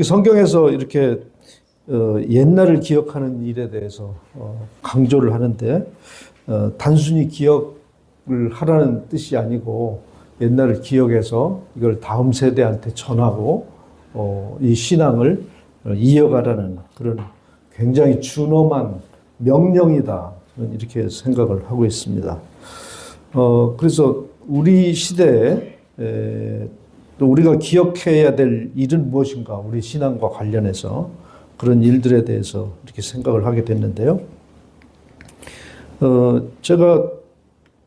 성경에서 이렇게 옛날을 기억하는 일에 대해서 강조를 하는데 단순히 기억을 하라는 뜻이 아니고 옛날을 기억해서 이걸 다음 세대한테 전하고 이 신앙을 이어가라는 그런 굉장히 준엄한 명령이다. 이렇게 생각을 하고 있습니다. 그래서 우리 시대에 또 우리가 기억해야 될 일은 무엇인가, 우리 신앙과 관련해서 그런 일들에 대해서 이렇게 생각을 하게 됐는데요. 제가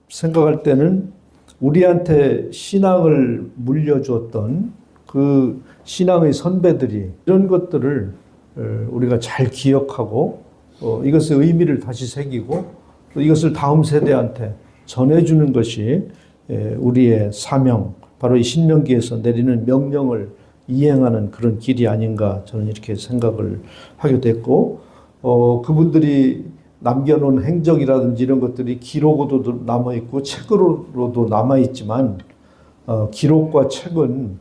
생각할 때는 우리한테 신앙을 물려주었던 그 신앙의 선배들이 이런 것들을 우리가 잘 기억하고 이것의 의미를 다시 새기고 또 이것을 다음 세대한테 전해주는 것이 우리의 사명, 바로 이 신명기에서 내리는 명령을 이행하는 그런 길이 아닌가 저는 이렇게 생각을 하게 됐고, 그분들이 남겨놓은 행적이라든지 이런 것들이 기록으로도 남아있고 책으로도 남아있지만 기록과 책은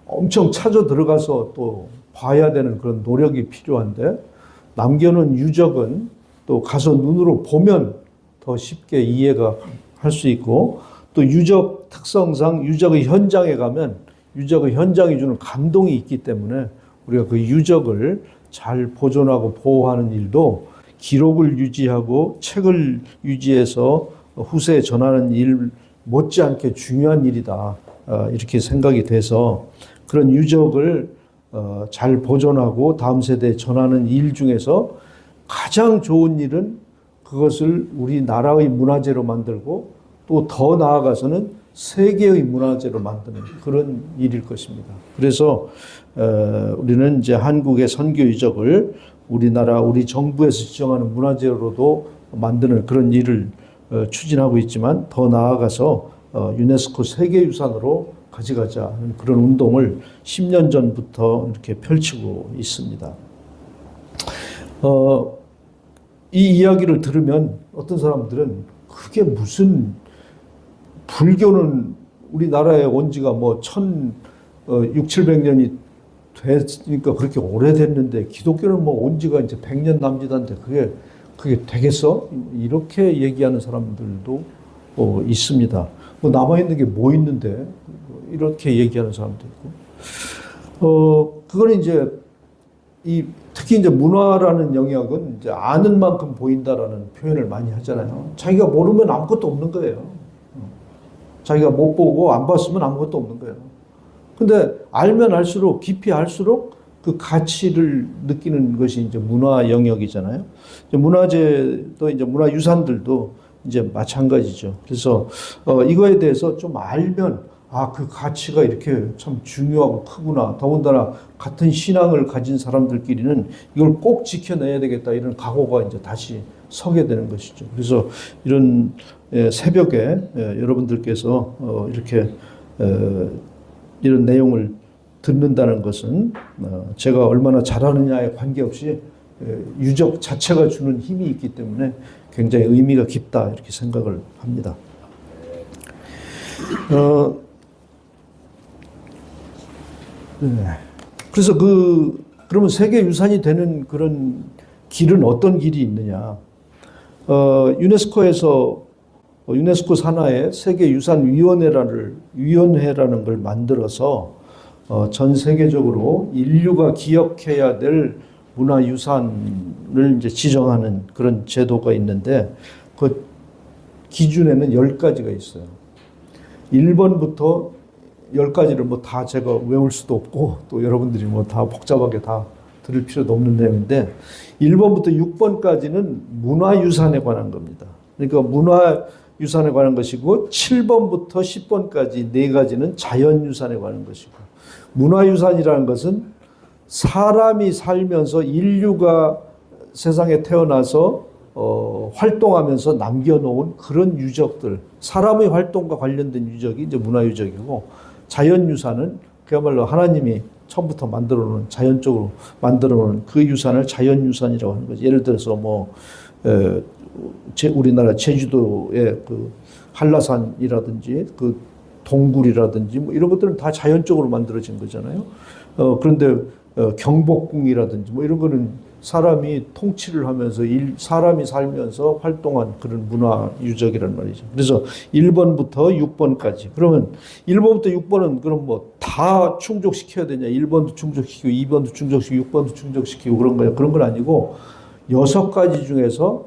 엄청 찾아 들어가서 또 봐야 되는 그런 노력이 필요한데, 남겨놓은 유적은 또 가서 눈으로 보면 더 쉽게 이해가 할 수 있고, 또 유적 특성상 유적의 현장에 가면 유적의 현장이 주는 감동이 있기 때문에 우리가 그 유적을 잘 보존하고 보호하는 일도 기록을 유지하고 책을 유지해서 후세에 전하는 일 못지않게 중요한 일이다. 이렇게 생각이 돼서 그런 유적을 잘 보존하고 다음 세대에 전하는 일 중에서 가장 좋은 일은 그것을 우리나라의 문화재로 만들고 또 더 나아가서는 세계의 문화재로 만드는 그런 일일 것입니다. 그래서 우리는 이제 한국의 선교 유적을 우리나라 우리 정부에서 지정하는 문화재로도 만드는 그런 일을 추진하고 있지만, 더 나아가서 유네스코 세계유산으로 가져가자는 그런 운동을 10년 전부터 이렇게 펼치고 있습니다. 이 이야기를 들으면 어떤 사람들은 그게 무슨, 불교는 우리나라에 온 지가 뭐 1600~700년이 됐으니까 그렇게 오래됐는데 기독교는 뭐 온 지가 이제 100년 남짓한데 그게 되겠어? 이렇게 얘기하는 사람들도 있습니다. 뭐 남아있는 게 뭐 있는데? 이렇게 얘기하는 사람도 있고. 그거는 이제 특히 이제 문화라는 영역은 이제 아는 만큼 보인다라는 표현을 많이 하잖아요. 자기가 모르면 아무것도 없는 거예요. 자기가 못 보고 안 봤으면 아무것도 없는 거예요. 근데 알면 알수록, 깊이 알수록 그 가치를 느끼는 것이 이제 문화 영역이잖아요. 문화재도 이제 문화유산들도 이제 마찬가지죠. 그래서 이거에 대해서 좀 알면 그 가치가 이렇게 참 중요하고 크구나. 더군다나 같은 신앙을 가진 사람들끼리는 이걸 꼭 지켜내야 되겠다. 이런 각오가 이제 다시 서게 되는 것이죠. 그래서 이런 새벽에 여러분들께서 이렇게 이런 내용을 듣는다는 것은 제가 얼마나 잘하느냐에 관계없이 유적 자체가 주는 힘이 있기 때문에 굉장히 의미가 깊다 이렇게 생각을 합니다. 그래서 그러면 세계 유산이 되는 그런 길은 어떤 길이 있느냐? 유네스코 산하에 세계유산위원회라는 걸 만들어서 전 세계적으로 인류가 기억해야 될 문화유산을 이제 지정하는 그런 제도가 있는데, 그 기준에는 10가지가 있어요. 1번부터 10가지를 뭐 다 제가 외울 수도 없고 또 여러분들이 뭐 다 복잡하게 다 들을 필요도 없는 내용인데, 1번부터 6번까지는 문화유산에 관한 겁니다. 그러니까 문화유산에 관한 것이고, 7번부터 10번까지 4가지는 자연유산에 관한 것이고, 문화유산이라는 것은 사람이 살면서 인류가 세상에 태어나서 활동하면서 남겨놓은 그런 유적들, 사람의 활동과 관련된 유적이 이제 문화유적이고, 자연유산은 그야말로 하나님이 처음부터 만들어 놓은, 자연적으로 만들어 놓은 그 유산을 자연유산이라고 하는 거죠. 예를 들어서 우리나라 제주도의 그 한라산이라든지 그 동굴이라든지 뭐 이런 것들은 다 자연적으로 만들어진 거잖아요. 그런데 경복궁이라든지 뭐 이런 거는 사람이 통치를 하면서 사람이 살면서 활동한 그런 문화 유적이란 말이죠. 그래서 1번부터 6번까지. 그러면 1번부터 6번은 그럼 뭐 다 충족시켜야 되냐? 1번도 충족시키고 2번도 충족시키고 6번도 충족시키고 그런 거예요. 그런 건 아니고 6가지 중에서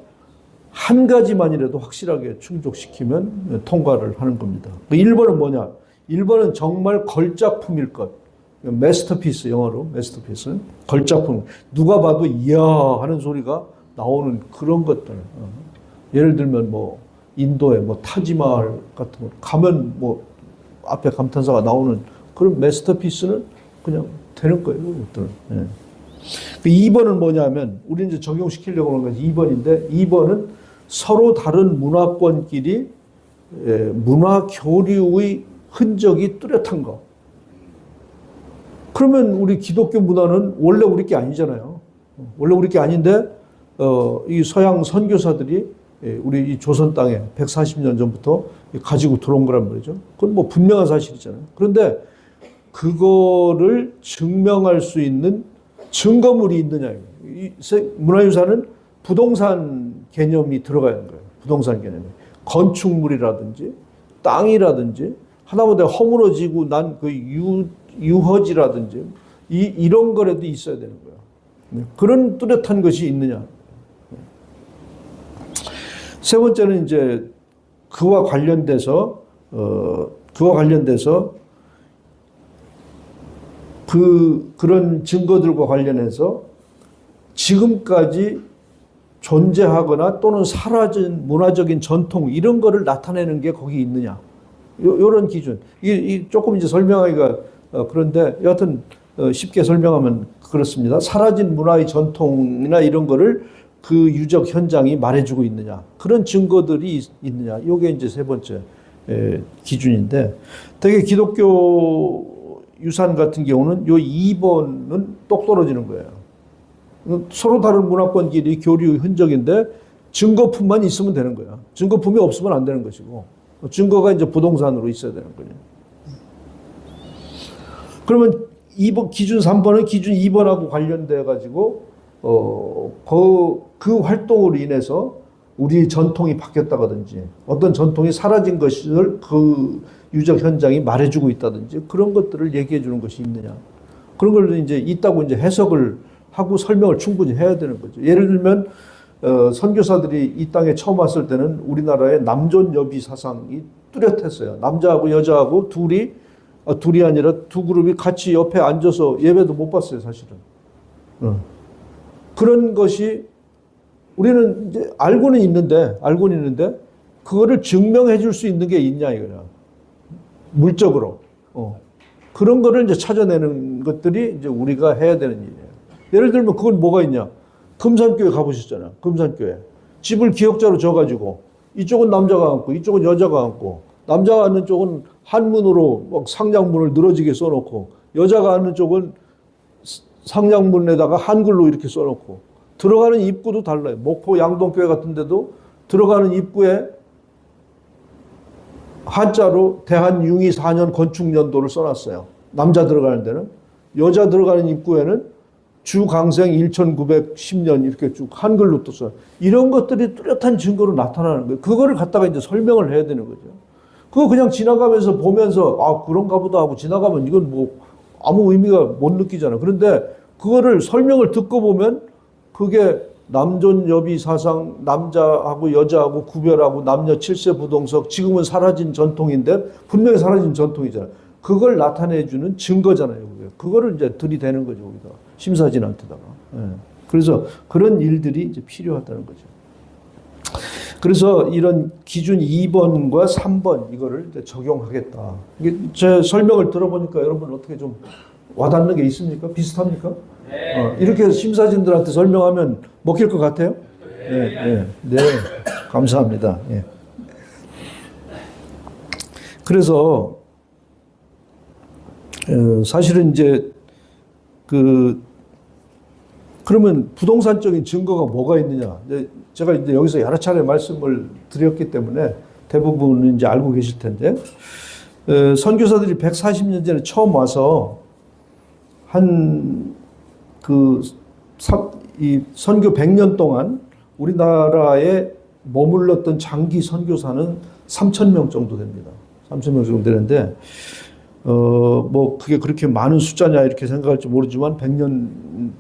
한 가지만이라도 확실하게 충족시키면 통과를 하는 겁니다. 1번은 뭐냐? 1번은 정말 걸작품일 것. 마스터피스, 영어로 마스터피스. 걸작품. 누가 봐도 이야 하는 소리가 나오는 그런 것들. 예를 들면 뭐 인도의 뭐 타지마할 같은 거 가면 뭐 앞에 감탄사가 나오는 그런 마스터피스는 그냥 되는 거예요. 그것들은. 예. 2번은 뭐냐면 우리 이제 적용시키려고 하는 것이 2번인데 2번은 서로 다른 문화권끼리 문화 교류의 흔적이 뚜렷한 거. 그러면 우리 기독교 문화는 원래 우리 게 아니잖아요. 원래 우리 게 아닌데 이 서양 선교사들이 우리 이 조선 땅에 140년 전부터 가지고 들어온 거란 말이죠. 그건 뭐 분명한 사실이잖아요. 그런데 그거를 증명할 수 있는 증거물이 있느냐. 이 문화유산은 부동산 개념이 들어가야 하는 거예요. 부동산 개념이. 건축물이라든지 땅이라든지 하다못해 허물어지고 난 그 유허지라든지 이런 거라도 있어야 되는 거예요. 그런 뚜렷한 것이 있느냐. 세 번째는 이제 그와 관련돼서 그런 증거들과 관련해서 지금까지 존재하거나 또는 사라진 문화적인 전통 이런 거를 나타내는 게 거기 있느냐. 요런 기준. 이 조금 이제 설명하기가 그런데 여하튼 쉽게 설명하면 그렇습니다. 사라진 문화의 전통이나 이런 거를 그 유적 현장이 말해주고 있느냐. 그런 증거들이 있느냐. 요게 이제 세 번째 기준인데 되게 기독교 유산 같은 경우는 요 2번은 똑 떨어지는 거예요. 서로 다른 문화권끼리 교류의 흔적인데 증거품만 있으면 되는 거야. 증거품이 없으면 안 되는 것이고 증거가 이제 부동산으로 있어야 되는 거예요. 그러면 2번 기준 3번은 기준 2번하고 관련돼 가지고 그 활동으로 인해서 우리 전통이 바뀌었다든지 어떤 전통이 사라진 것을 그 유적 현장이 말해주고 있다든지 그런 것들을 얘기해 주는 것이 있느냐. 그런 걸 이제 있다고 이제 해석을 하고 설명을 충분히 해야 되는 거죠. 예를 들면 선교사들이 이 땅에 처음 왔을 때는 우리나라의 남존여비 사상이 뚜렷했어요. 남자하고 여자하고 둘이 아니라 두 그룹이 같이 옆에 앉아서 예배도 못 봤어요, 사실은. 그런 것이 우리는 이제 알고는 있는데 그거를 증명해 줄 수 있는 게 있냐 이거야. 물적으로. 그런 거를 이제 찾아내는 것들이 이제 우리가 해야 되는 일이에요. 예를 들면 그건 뭐가 있냐? 금산교회 가보셨잖아요. 금산교회. 집을 기역자로 져가지고 이쪽은 남자가 앉고 이쪽은 여자가 앉고 남자가 앉는 쪽은 한문으로 막 상장문을 늘어지게 써놓고 여자가 앉는 쪽은 상장문에다가 한글로 이렇게 써놓고 들어가는 입구도 달라요. 목포 양동교회 같은 데도 들어가는 입구에 한자로 대한융이 4년 건축연도를 써놨어요. 남자 들어가는 데는. 여자 들어가는 입구에는 주강생 1910년 이렇게 쭉 한글로 또 써요. 이런 것들이 뚜렷한 증거로 나타나는 거예요. 그거를 갖다가 이제 설명을 해야 되는 거죠. 그거 그냥 지나가면서 보면서 아 그런가 보다 하고 지나가면 이건 뭐 아무 의미가 못 느끼잖아. 그런데 그거를 설명을 듣고 보면 그게 남존여비 사상, 남자하고 여자하고 구별하고 남녀 7세 부동석 지금은 사라진 전통인데 분명히 사라진 전통이잖아. 그걸 나타내주는 증거잖아요. 그거를 이제 들이대는 거죠. 우리가 심사진한테다가. 그래서 그런 일들이 이제 필요하다는 거죠. 그래서 이런 기준 2번과 3번 이거를 이제 적용하겠다. 이게 제 설명을 들어보니까 여러분 어떻게 좀 와닿는 게 있습니까? 비슷합니까? 네. 이렇게 심사진들한테 설명하면 먹힐 것 같아요? 네. 네. 감사합니다. 네. 그래서 사실은 이제 그러면 부동산적인 증거가 뭐가 있느냐? 제가 이제 여기서 여러 차례 말씀을 드렸기 때문에 대부분은 이제 알고 계실 텐데, 선교사들이 140년 전에 처음 와서 한 그 이 선교 100년 동안 우리나라에 머물렀던 장기 선교사는 3,000명 정도 됩니다. 3,000명 정도 되는데 뭐 그게 그렇게 많은 숫자냐 이렇게 생각할지 모르지만 100년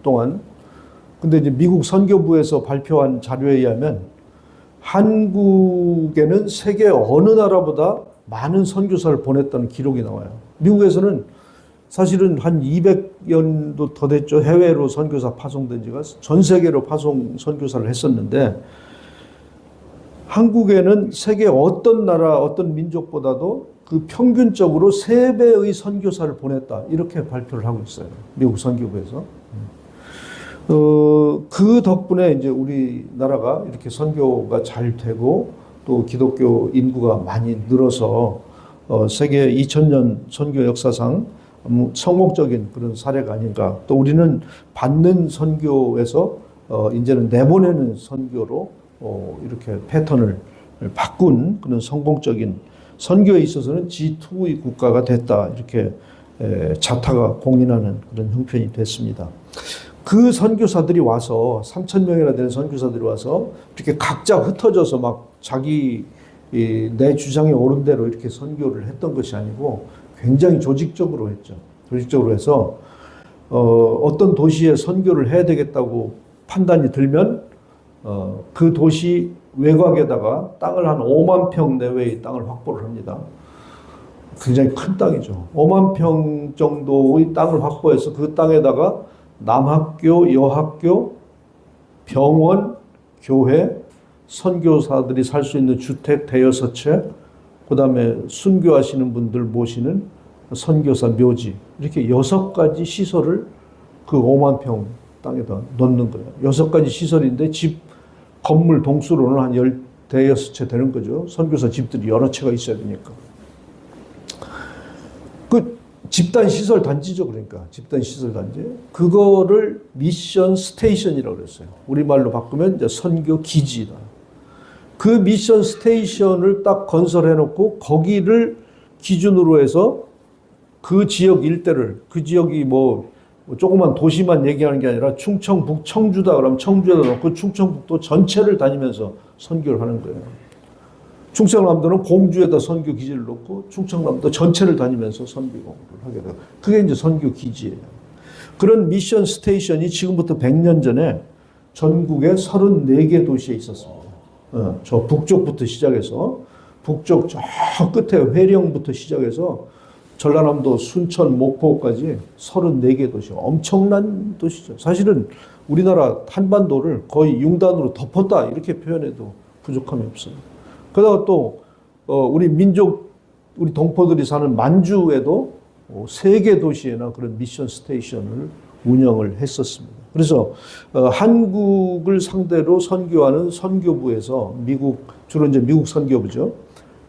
동안 근데 이제 미국 선교부에서 발표한 자료에 의하면 한국에는 세계 어느 나라보다 많은 선교사를 보냈다는 기록이 나와요. 미국에서는 사실은 한 200년도 더 됐죠. 해외로 선교사 파송된 지가 전 세계로 파송 선교사를 했었는데 한국에는 세계 어떤 나라 어떤 민족보다도 그 평균적으로 3배의 선교사를 보냈다. 이렇게 발표를 하고 있어요. 미국 선교부에서. 그 덕분에 이제 우리나라가 이렇게 선교가 잘 되고 또 기독교 인구가 많이 늘어서 세계 2000년 선교 역사상 성공적인 그런 사례가 아닌가. 또 우리는 받는 선교에서 이제는 내보내는 선교로 이렇게 패턴을 바꾼 그런 성공적인 선교에 있어서는 G2의 국가가 됐다. 이렇게 자타가 공인하는 그런 형편이 됐습니다. 그 선교사들이 와서 3,000명이나 되는 선교사들이 와서 이렇게 각자 흩어져서 막 자기 내 주장에 옳은 대로 이렇게 선교를 했던 것이 아니고 굉장히 조직적으로 했죠. 조직적으로 해서 어떤 도시에 선교를 해야 되겠다고 판단이 들면 그 도시 외곽에다가 땅을 한 5만 평 내외의 땅을 확보를 합니다. 굉장히 큰 땅이죠. 5만 평 정도의 땅을 확보해서 그 땅에다가 남학교, 여학교, 병원, 교회, 선교사들이 살 수 있는 주택 대여섯 채, 그 다음에 순교하시는 분들 모시는 선교사 묘지, 이렇게 6가지 시설을 그 5만 평 땅에다 넣는 거예요. 6가지 시설인데 집, 건물 동수로는 한 대여섯 채 되는 거죠. 선교사 집들이 여러 채가 있어야 되니까. 그 집단 시설 단지죠. 그러니까 집단 시설 단지. 그거를 미션 스테이션이라고 그랬어요. 우리말로 바꾸면 이제 선교 기지다. 그 미션 스테이션을 딱 건설해 놓고 거기를 기준으로 해서 그 지역 일대를, 그 지역이 뭐 조그만 도시만 얘기하는 게 아니라 충청북 청주다 그러면 청주에다 놓고 충청북도 전체를 다니면서 선교를 하는 거예요. 충청남도는 공주에다 선교 기지를 놓고 충청남도 전체를 다니면서 선교 공부를 하게 돼요. 그게 이제 선교 기지예요. 그런 미션 스테이션이 지금부터 100년 전에 전국에 34개 도시에 있었습니다. 저 북쪽부터 시작해서 북쪽 저 끝에 회령부터 시작해서 전라남도 순천 목포까지 34개 도시, 엄청난 도시죠. 사실은 우리나라 한반도를 거의 융단으로 덮었다 이렇게 표현해도 부족함이 없어요. 그러다가 또 우리 민족, 우리 동포들이 사는 만주에도 3개 도시에나 그런 미션 스테이션을 운영을 했었습니다. 그래서 한국을 상대로 선교하는 선교부에서 주로 이제 미국 선교부죠.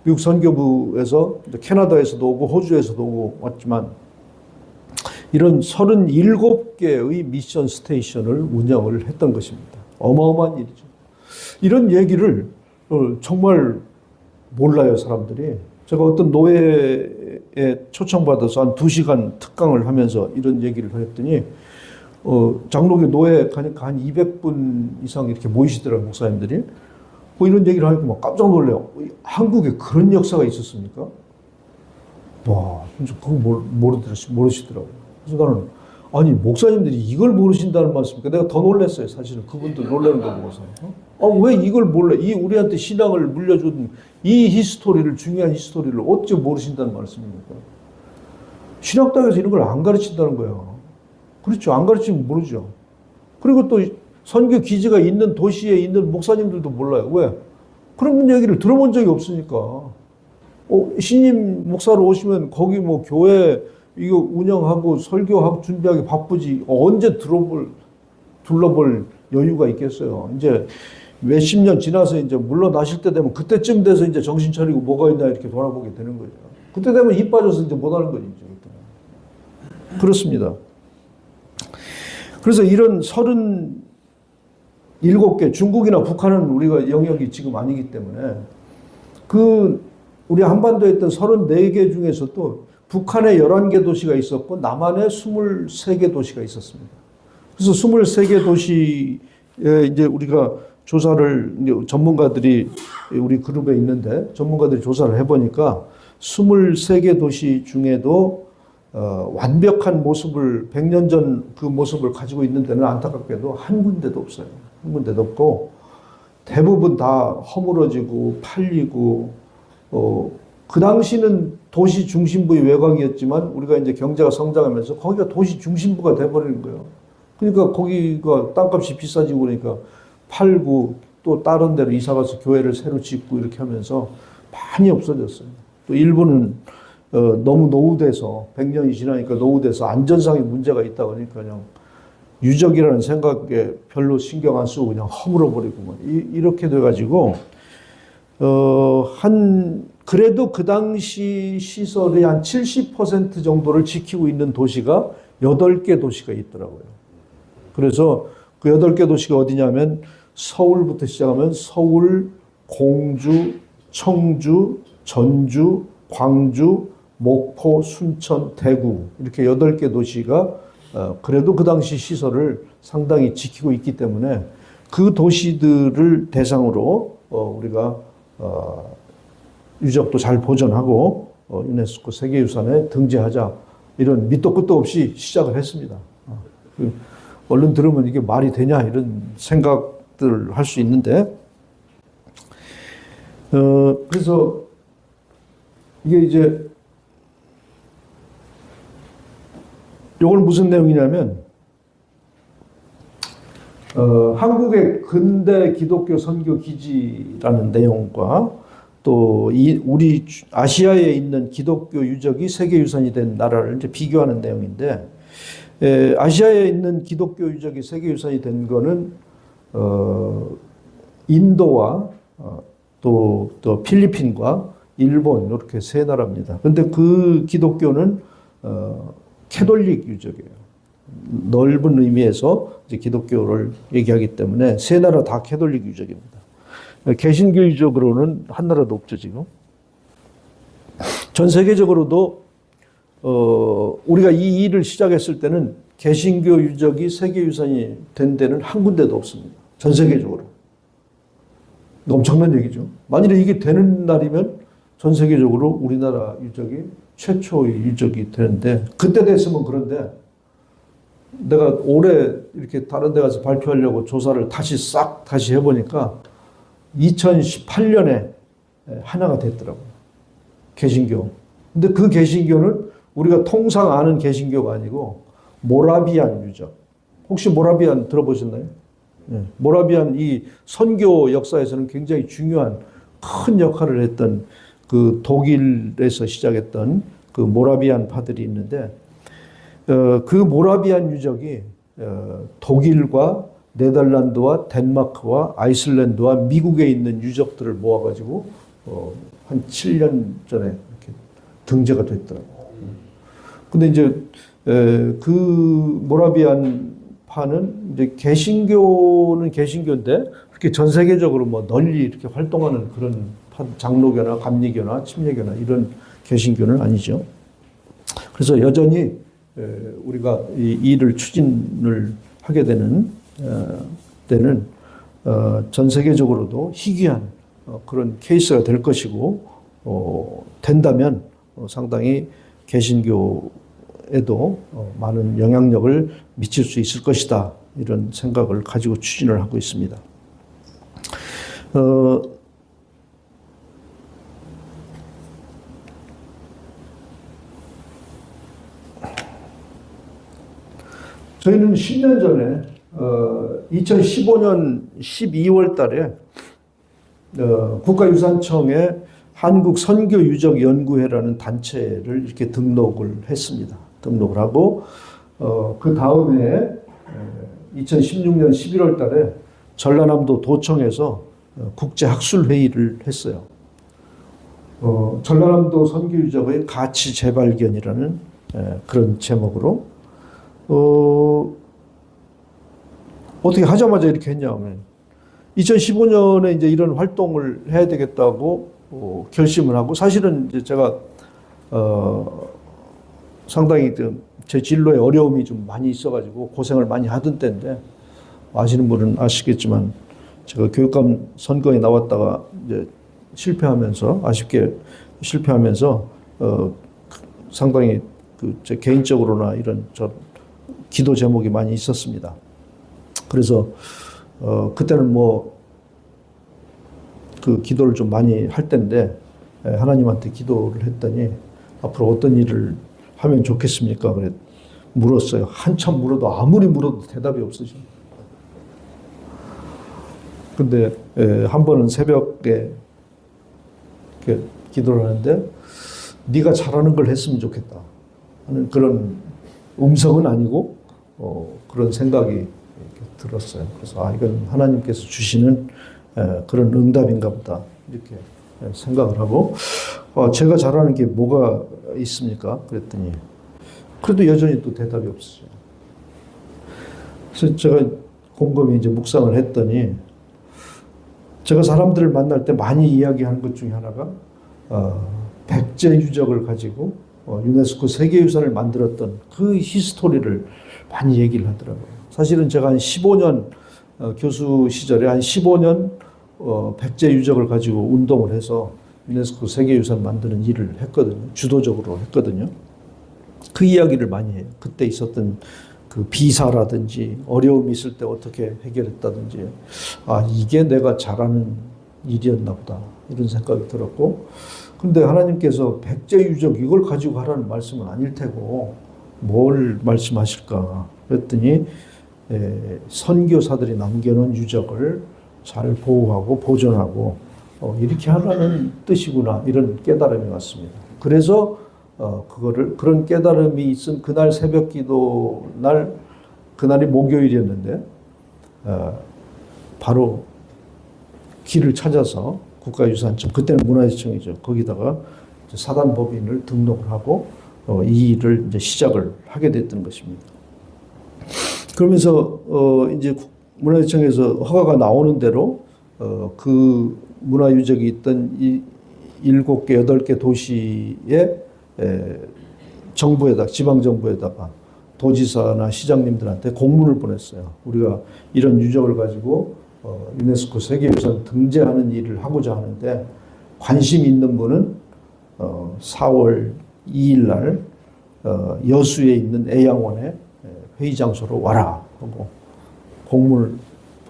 미국 선교부에서 캐나다에서도 오고 호주에서도 오고 왔지만 이런 37개의 미션 스테이션을 운영을 했던 것입니다. 어마어마한 일이죠. 이런 얘기를 정말 몰라요, 사람들이. 제가 어떤 노예에 초청받아서 한 2시간 특강을 하면서 이런 얘기를 했더니 장로교 노예 가니까 한 200분 이상 이렇게 모이시더라고요, 목사님들이. 뭐 이런 얘기를 하니까 막 깜짝 놀래요. 한국에 그런 역사가 있었습니까? 와, 진짜 그거 모르시더라고요. 그래서 나는, 아니, 목사님들이 이걸 모르신다는 말씀입니까? 내가 더 놀랐어요, 사실은. 그분들 놀라는 거 보고서. 왜 이걸 몰라? 우리한테 신앙을 물려준 이 히스토리를, 중요한 히스토리를 어찌 모르신다는 말씀입니까? 신학당에서 이런 걸 안 가르친다는 거예요. 그렇죠. 안 가르치면 모르죠. 그리고 또 선교 기지가 있는 도시에 있는 목사님들도 몰라요. 왜? 그런 얘기를 들어본 적이 없으니까. 신임 목사로 오시면 거기 뭐 교회 이거 운영하고 설교하고 준비하기 바쁘지. 언제 둘러볼 여유가 있겠어요. 이제 몇십 년 지나서 이제 물러나실 때 되면 그때쯤 돼서 이제 정신 차리고 뭐가 있나 이렇게 돌아보게 되는 거죠. 그때 되면 힘 빠져서 이제 못 하는 거죠. 그렇습니다. 그래서 이런 37개, 중국이나 북한은 우리가 영역이 지금 아니기 때문에 우리 한반도에 있던 34개 중에서도 북한에 11개 도시가 있었고 남한에 23개 도시가 있었습니다. 그래서 23개 도시에 이제 우리가 조사를 이제 전문가들이 우리 그룹에 있는데 전문가들이 조사를 해보니까 23개 도시 중에도 완벽한 모습을 100년 전 그 모습을 가지고 있는 데는 안타깝게도 한 군데도 없어요. 한 군데도 없고 대부분 다 허물어지고 팔리고 그 당시는 도시 중심부의 외곽이었지만 우리가 이제 경제가 성장하면서 거기가 도시 중심부가 돼버리는 거예요. 그러니까 거기가 땅값이 비싸지고 그러니까 팔고 또 다른 데로 이사 가서 교회를 새로 짓고 이렇게 하면서 많이 없어졌어요. 또 일본은 너무 노후돼서 100년이 지나니까 노후돼서 안전상의 문제가 있다 그러니까 그냥 유적이라는 생각에 별로 신경 안 쓰고 그냥 허물어 버리고 이렇게 돼가지고 그래도 그 당시 시설의 한 70% 정도를 지키고 있는 도시가 8개 도시가 있더라고요. 그래서 그 8개 도시가 어디냐면 서울부터 시작하면 서울, 공주, 청주, 전주, 광주, 목포, 순천, 대구 이렇게 8개 도시가 그래도 그 당시 시설을 상당히 지키고 있기 때문에 그 도시들을 대상으로 우리가 유적도 잘 보존하고 유네스코 세계유산에 등재하자 이런 밑도 끝도 없이 시작을 했습니다. 얼른 들으면 이게 말이 되냐 이런 생각들을 할 수 있는데 그래서 이게 이제 이건 무슨 내용이냐면 한국의 근대 기독교 선교 기지라는 내용과 또 우리 아시아에 있는 기독교 유적이 세계유산이 된 나라를 이제 비교하는 내용인데 아시아에 있는 기독교 유적이 세계유산이 된 거는 인도와 또 필리핀과 일본 이렇게 세 나라입니다. 그런데 그 기독교는 캐톨릭 유적이에요. 넓은 의미에서 이제 기독교를 얘기하기 때문에 세 나라 다 캐톨릭 유적입니다. 개신교 유적으로는 한 나라도 없죠 지금. 전 세계적으로도 우리가 이 일을 시작했을 때는 개신교 유적이 세계유산이 된 데는 한 군데도 없습니다. 전 세계적으로. 엄청난 얘기죠. 만일에 이게 되는 날이면 전 세계적으로 우리나라 유적이 최초의 유적이 되는데 그때 됐으면 그런데 내가 올해 이렇게 다른 데 가서 발표하려고 조사를 다시 해보니까 2018년에 하나가 됐더라고요. 개신교. 근데 그 개신교는 우리가 통상 아는 개신교가 아니고 모라비안 유적. 혹시 모라비안 들어보셨나요? 네. 모라비안 이 선교 역사에서는 굉장히 중요한 큰 역할을 했던 그 독일에서 시작했던 그 모라비안 파들이 있는데 그 모라비안 유적이 독일과 네덜란드와 덴마크와 아이슬란드와 미국에 있는 유적들을 모아가지고 한 7년 전에 이렇게 등재가 됐더라고요. 근데 이제 그 모라비안 파는 이제 개신교는 개신교인데 그렇게 전 세계적으로 뭐 널리 이렇게 활동하는 그런 장로교나 감리교나 침례교나 이런 개신교는 아니죠. 그래서 여전히 우리가 이 일을 추진을 하게 되는 때는 전 세계적으로도 희귀한 그런 케이스가 될 것이고 된다면 상당히 개신교에도 많은 영향력을 미칠 수 있을 것이다 이런 생각을 가지고 추진을 하고 있습니다. 저희는 10년 전에 2015년 12월 달에 국가유산청에 한국선교유적연구회라는 단체를 이렇게 등록을 했습니다. 등록을 하고 그 다음에 2016년 11월 달에 전라남도 도청에서 국제학술회의를 했어요. 전라남도 선교유적의 가치 재발견이라는 그런 제목으로 어떻게 하자마자 이렇게 했냐면 2015년에 이제 이런 활동을 해야 되겠다고 결심을 하고 사실은 이제 제가 상당히 제 진로에 어려움이 좀 많이 있어가지고 고생을 많이 하던 때인데, 아시는 분은 아시겠지만 제가 교육감 선거에 나왔다가 이제 실패하면서, 아쉽게 실패하면서 상당히 제 개인적으로나 이런 기도 제목이 많이 있었습니다. 그래서 그때는 그 기도를 좀 많이 할 때인데, 하나님한테 기도를 했더니 앞으로 어떤 일을 하면 좋겠습니까? 그래 물었어요. 한참 물어도 아무리 물어도 대답이 없으셔. 근데 한 번은 새벽에 이렇게 기도를 하는데, 네가 잘하는 걸 했으면 좋겠다 하는 그런 음성은 아니고 그런 생각이 이렇게 들었어요. 그래서 이건 하나님께서 주시는 그런 응답인가 보다 이렇게 생각을 하고, 제가 잘하는 게 뭐가 있습니까? 그랬더니 그래도 여전히 또 대답이 없으셔요. 그래서 제가 곰곰이 이제 묵상을 했더니, 제가 사람들을 만날 때 많이 이야기하는 것 중에 하나가 백제 유적을 가지고 유네스코 세계유산을 만들었던 그 히스토리를 많이 얘기를 하더라고요. 사실은 제가 한 15년 교수 시절에 한 15년 백제 유적을 가지고 운동을 해서 유네스코 세계유산 만드는 일을 했거든요. 주도적으로 했거든요. 그 이야기를 많이 해요. 그때 있었던 그 비사라든지 어려움이 있을 때 어떻게 해결했다든지, 이게 내가 잘하는 일이었나 보다 이런 생각이 들었고, 근데 하나님께서 백제 유적 이걸 가지고 하라는 말씀은 아닐 테고 뭘 말씀하실까 그랬더니, 선교사들이 남겨놓은 유적을 잘 보호하고 보존하고 이렇게 하라는 뜻이구나, 이런 깨달음이 왔습니다. 그래서 그런 깨달음이 있은 그날 새벽 기도 날, 그날이 목요일이었는데, 바로 길을 찾아서 국가유산청, 그때는 문화유치청이죠. 거기다가 사단법인을 등록을 하고 이 일을 이제 시작을 하게 됐던 것입니다. 그러면서 이제 문화유치청에서 허가가 나오는 대로 그 문화유적이 있던 이 7개, 8개 도시에 정부에다가, 지방정부에다가 도지사나 시장님들한테 공문을 보냈어요. 우리가 이런 유적을 가지고 유네스코 세계유산 등재하는 일을 하고자 하는데, 관심 있는 분은 4월 2일 날 여수에 있는 애양원의 회의 장소로 와라 하고 공문을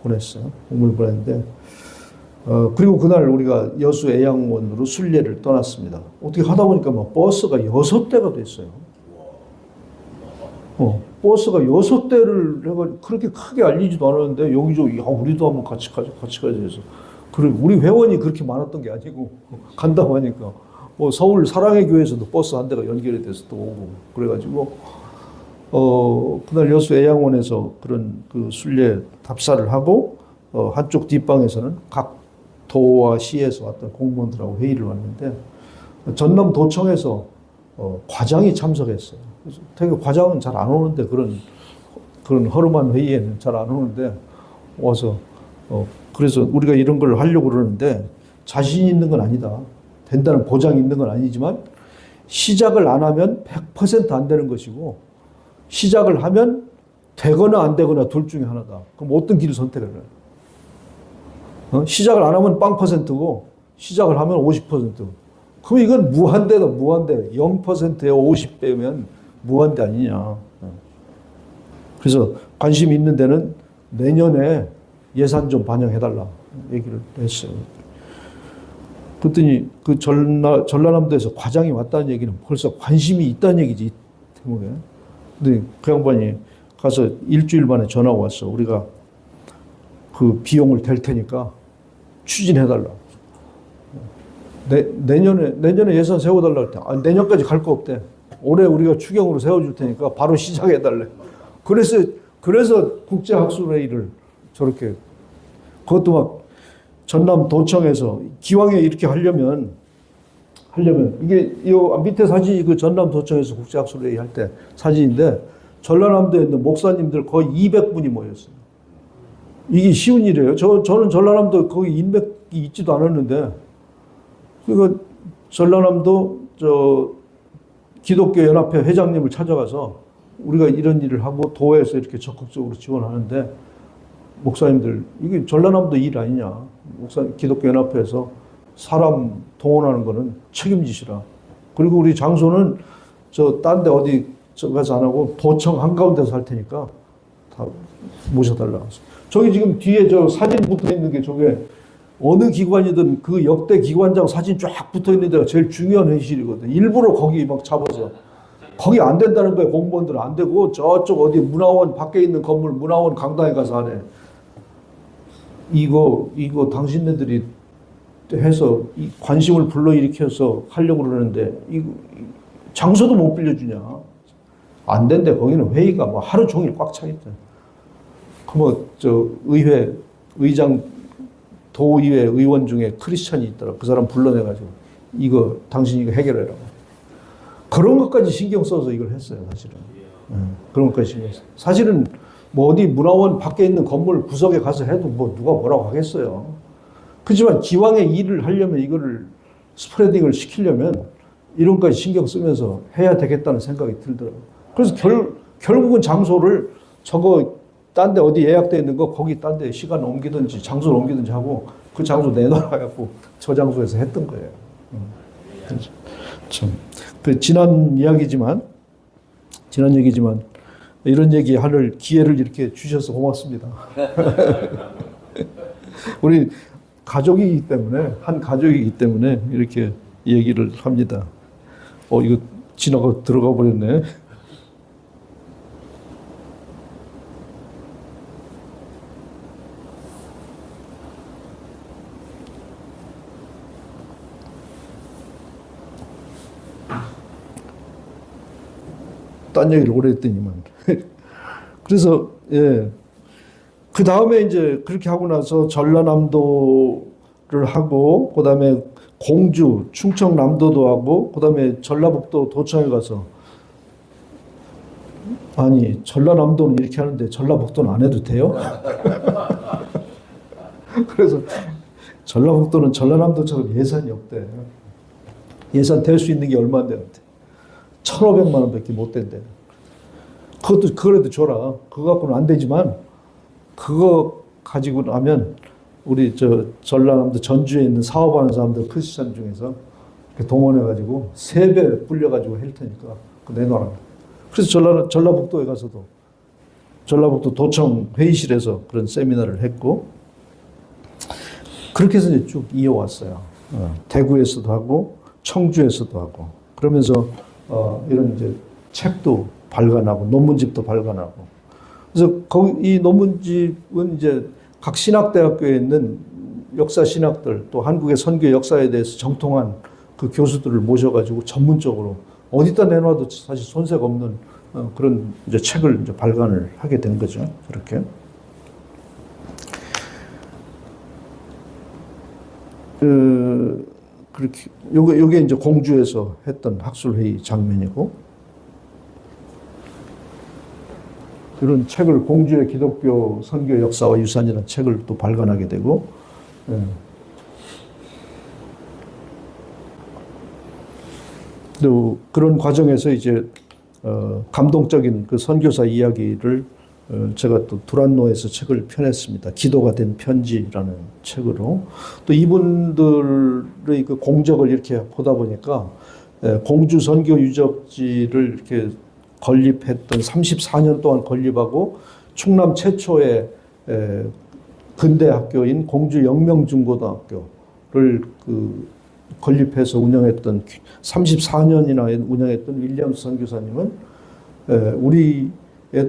보냈어요. 공문을 보냈는데, 그리고 그날 우리가 여수 애양원으로 순례를 떠났습니다. 어떻게 하다 보니까 막 버스가 6대가 됐어요. 버스가 6대를 해가지고, 그렇게 크게 알리지도 않았는데 여기저기 우리도 한번 같이 가자 해서, 그리고 우리 회원이 그렇게 많았던 게 아니고 간다고 하니까 서울 사랑의 교회에서도 버스 한 대가 연결이 돼서 또 오고 그래가지고 그날 여수 애양원에서 그런 그 순례 답사를 하고, 한쪽 뒷방에서는 각 도와 시에서 왔던 공무원들하고 회의를 왔는데, 전남도청에서 과장이 참석했어요. 그래서 되게 과장은 잘 안 오는데, 그런 허름한 회의에는 잘 안 오는데 와서 그래서 우리가 이런 걸 하려고 그러는데, 자신 있는 건 아니다, 된다는 보장이 있는 건 아니지만 시작을 안 하면 100% 안 되는 것이고, 시작을 하면 되거나 안 되거나 둘 중에 하나다. 그럼 어떤 길을 선택을 해요? 시작을 안 하면 0%고 시작을 하면 50%. 그럼 이건 무한대다, 무한대. 0%에 50배면 무한대 아니냐. 그래서 관심 있는 데는 내년에 예산 좀 반영해달라 얘기를 했어요. 그랬더니 그 전라남도에서 과장이 왔다는 얘기는 벌써 관심이 있다는 얘기지, 이 대목에. 근데 그 양반이 가서 일주일 만에 전화가 왔어. 우리가 그 비용을 댈 테니까 추진해달라. 내년에 예산 세워달라 할 때, 내년까지 갈 거 없대. 올해 우리가 추경으로 세워줄 테니까 바로 시작해달래. 그래서 국제학술회의를 저렇게, 그것도 막 전남도청에서 기왕에 이렇게 하려면 이게 이 밑에 사진이 그 전남도청에서 국제학술회의 할 때 사진인데, 전라남도에 있는 목사님들 거의 200분이 모였어요. 이게 쉬운 일이에요. 저는 전라남도 거기 인맥이 있지도 않았는데, 그러니까 전라남도 기독교 연합회 회장님을 찾아가서 우리가 이런 일을 하고 도에서 이렇게 적극적으로 지원하는데 목사님들 이게 전라남도 일 아니냐. 기독교 연합회에서 사람 동원하는 거는 책임지시라. 그리고 우리 장소는 저 딴 데 어디 가서 안 하고 도청 한가운데서 할 테니까 다 모셔달라. 저기 지금 뒤에 저 사진 붙어 있는 게 저게 어느 기관이든 그 역대 기관장 사진 쫙 붙어 있는 데가 제일 중요한 회의실이거든. 일부러 거기 막 잡아서. 거기 안 된다는 거예요. 공무원들은 안 되고 저쪽 어디 문화원 밖에 있는 건물 문화원 강당에 가서 하래. 이거 당신네들이 해서 관심을 불러일으켜서 하려고 그러는데 이거 장소도 못 빌려주냐. 안 된대. 거기는 회의가 뭐 하루 종일 꽉 차 있대. 그 저 의장 도의회 의원 중에 크리스찬이 있더라. 그 사람 불러내가지고 이거 당신이 이거 해결해라. 그런 것까지 신경 써서 이걸 했어요, 사실은. 그런 것까지 신경 써요. 사실은 뭐 어디 문화원 밖에 있는 건물 구석에 가서 해도 뭐 누가 뭐라고 하겠어요. 그렇지만 기왕에 일을 하려면 이거를 스프레딩을 시키려면 이런 것까지 신경 쓰면서 해야 되겠다는 생각이 들더라고요. 그래서 결국은 장소를 저거 딴 데 어디 예약되어 있는 거 거기 딴 데 시간 옮기든지 장소를 옮기든지 하고 그 장소 내놔갖고 저 장소에서 했던 거예요. 참. 그 지난 얘기지만 이런 얘기 하는 기회를 이렇게 주셔서 고맙습니다. 우리 가족이기 때문에 한 가족이기 때문에 이렇게 얘기를 합니다. 이거 지나가 들어가 버렸네. 딴 얘기를 오래 했더니만. 그래서, 예. 그 다음에 이제 그렇게 하고 나서 전라남도를 하고, 그 다음에 공주, 충청남도도 하고, 그 다음에 전라북도 도청에 가서, 아니, 전라남도는 이렇게 하는데 전라북도는 안 해도 돼요? 그래서 전라북도는 전라남도처럼 예산이 없대. 예산 될 수 있는 게 얼마인데? 1,500만 원밖에 못 된대. 그래도 줘라. 그거 갖고는 안 되지만, 그거 가지고 나면, 우리 전라남도 전주에 있는 사업하는 사람들 크리스찬 중에서 동원해가지고 3배 불려가지고 할 테니까 내놔라. 그래서 전라북도에 가서도 전라북도 도청 회의실에서 그런 세미나를 했고, 그렇게 해서 이제 쭉 이어왔어요. 대구에서도 하고, 청주에서도 하고, 그러면서 이런 이제 책도 발간하고 논문집도 발간하고. 그래서 이 논문집은 이제 각 신학대학교에 있는 역사 신학들 또 한국의 선교 역사에 대해서 정통한 그 교수들을 모셔가지고 전문적으로 어디다 내놔도 사실 손색 없는 그런 이제 책을 이제 발간을 하게 된 거죠. 그렇게. 그렇게 요게 이제 공주에서 했던 학술회의 장면이고, 이런 책을 공주의 기독교 선교 역사와 유산이라는 책을 또 발간하게 되고, 또 그런 과정에서 이제 감동적인 그 선교사 이야기를 제가 또 두란노에서 책을 펴냈습니다. 기도가 된 편지라는 책으로. 또 이분들의 그 공적을 이렇게 보다 보니까 공주 선교 유적지를 이렇게 건립했던 34년 동안 건립하고 충남 최초의 근대 학교인 공주 영명중고등학교를 그 건립해서 운영했던 34년이나 운영했던 윌리엄스 선교사님은 우리의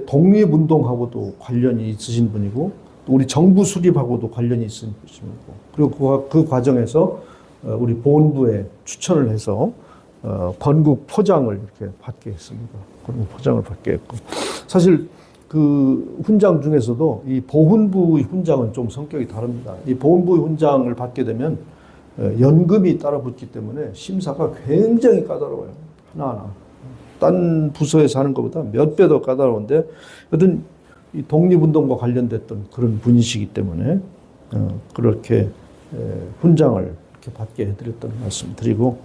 독립운동하고도 관련이 있으신 분이고 또 우리 정부 수립하고도 관련이 있으신 분이고, 그리고 그 과정에서 우리 보훈부에 추천을 해서 건국 포장을 이렇게 받게 했습니다. 건국 포장을 받게 했고, 사실 그 훈장 중에서도 이 보훈부의 훈장은 좀 성격이 다릅니다. 이 보훈부의 훈장을 받게 되면 연금이 따라 붙기 때문에 심사가 굉장히 까다로워요. 하나하나. 딴 부서에서 하는 것보다 몇 배 더 까다로운데, 여튼 이 독립운동과 관련됐던 그런 분이시기 때문에 그렇게 훈장을 이렇게 받게 해드렸다는 말씀 드리고,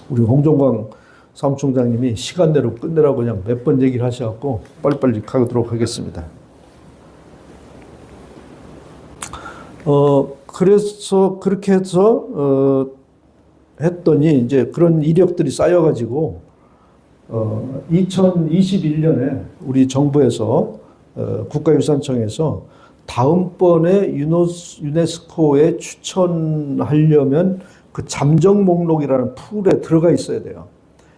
우리 홍종광 사무총장님이 시간 내로 끝내라고 그냥 몇 번 얘기를 하셔갖고 빨리빨리 가도록 하겠습니다. 그래서 그렇게 해서 했더니 이제 그런 이력들이 쌓여가지고 2021년에 우리 정부에서 국가유산청에서 다음번에 유네스코에 추천하려면 그 잠정 목록이라는 풀에 들어가 있어야 돼요.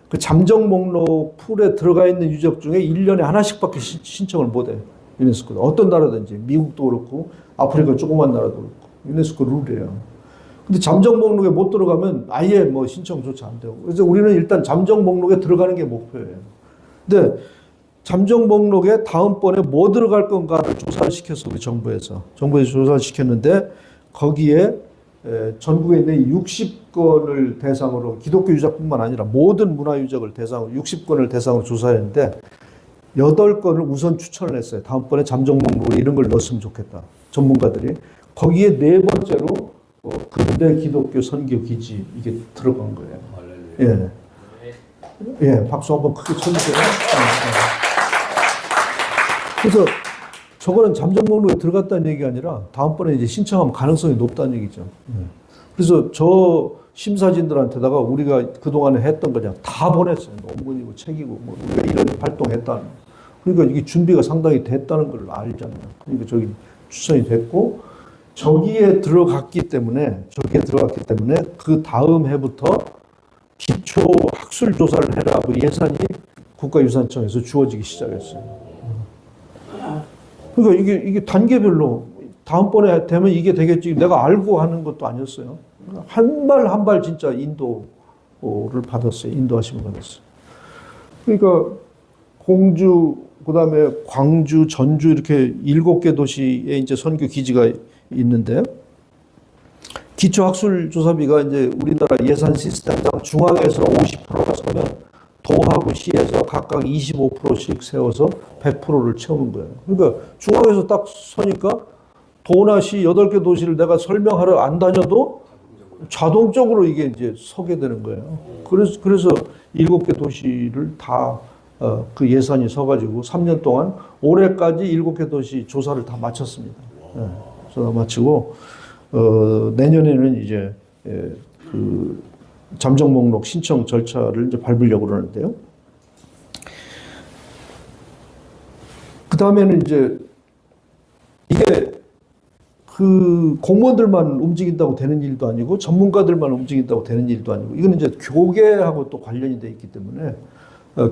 그 잠정 목록 풀에 들어가 있는 유적 중에 1년에 하나씩밖에 신청을 못 해요. 유네스코도. 어떤 나라든지. 미국도 그렇고 아프리카 조그만 나라도 그렇고. 유네스코 룰이에요. 근데 잠정 목록에 못 들어가면 아예 뭐 신청조차 안 되고. 그래서 우리는 일단 잠정 목록에 들어가는 게 목표예요. 근데 잠정 목록에 다음번에 뭐 들어갈 건가를 조사를 시켰어, 우리 정부에서 조사를 시켰는데 거기에 전국에 있는 60건을 대상으로 기독교 유적뿐만 아니라 모든 문화유적을 대상으로 60건을 대상으로 조사했는데 8건을 우선 추천을 했어요. 다음번에 잠정 목록에 이런 걸 넣었으면 좋겠다. 전문가들이. 거기에 4번째로 근대 기독교 선교 기지 이게 들어간 거예요. 예. 예, 박수 한번 크게 쳐주세요. 그래서 저거는 잠정 목록에 들어갔다는 얘기가 아니라 다음번에 이제 신청하면 가능성이 높다는 얘기죠. 그래서 저 심사진들한테다가 우리가 그동안에 했던 거 그냥 다 보냈어요. 논문이고 책이고 뭐 우리가 이런 활동했다는 거. 그러니까 이게 준비가 상당히 됐다는 걸 알잖아요. 그러니까 저기 추천이 됐고 저기에 들어갔기 때문에 그 다음 해부터 기초 학술 조사를 해라 그 예산이 국가유산청에서 주어지기 시작했어요. 그러니까 이게 단계별로 다음번에 되면 이게 되겠지 내가 알고 하는 것도 아니었어요. 한 발 한 발 진짜 인도를 받았어요. 인도하심을 받았어요. 그러니까 공주 그다음에 광주, 전주 이렇게 7개 도시에 이제 선교 기지가 있는데 기초학술조사비가 이제 우리나라 예산 시스템상 중앙에서 50%가 서면 도하고 시에서 각각 25%씩 세워서 100%를 채우는 거예요. 그러니까 중앙에서 딱 서니까 도나 시 8개 도시를 내가 설명하러 안 다녀도 자동적으로 이게 이제 서게 되는 거예요. 그래서 7개 도시를 다 그 예산이 서가지고 3년 동안 올해까지 7개 도시 조사를 다 마쳤습니다. 네, 조사 마치고 내년에는 이제 그 잠정 목록 신청 절차를 이제 밟으려고 그러는데요. 그 다음에는 이제 이게 그 공무원들만 움직인다고 되는 일도 아니고 전문가들만 움직인다고 되는 일도 아니고 이거는 이제 교계하고 또 관련이 돼 있기 때문에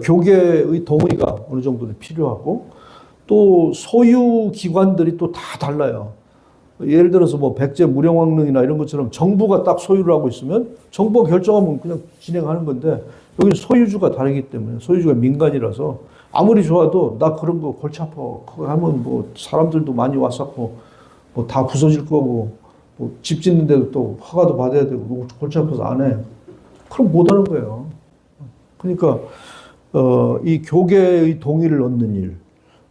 교계의 동의가 어느 정도는 필요하고 또 소유 기관들이 또 다 달라요. 예를 들어서 뭐 백제 무령왕릉이나 이런 것처럼 정부가 딱 소유를 하고 있으면 정부가 결정하면 그냥 진행하는 건데 여기는 소유주가 다르기 때문에 소유주가 민간이라서 아무리 좋아도 나 그런 거 골치 아파. 그거 하면 뭐 사람들도 많이 왔었고 뭐 다 부서질 거고 뭐 집 짓는데도 또 허가도 받아야 되고 골치 아파서 안 해. 그럼 못 하는 거예요. 그러니까 이 교계의 동의를 얻는 일,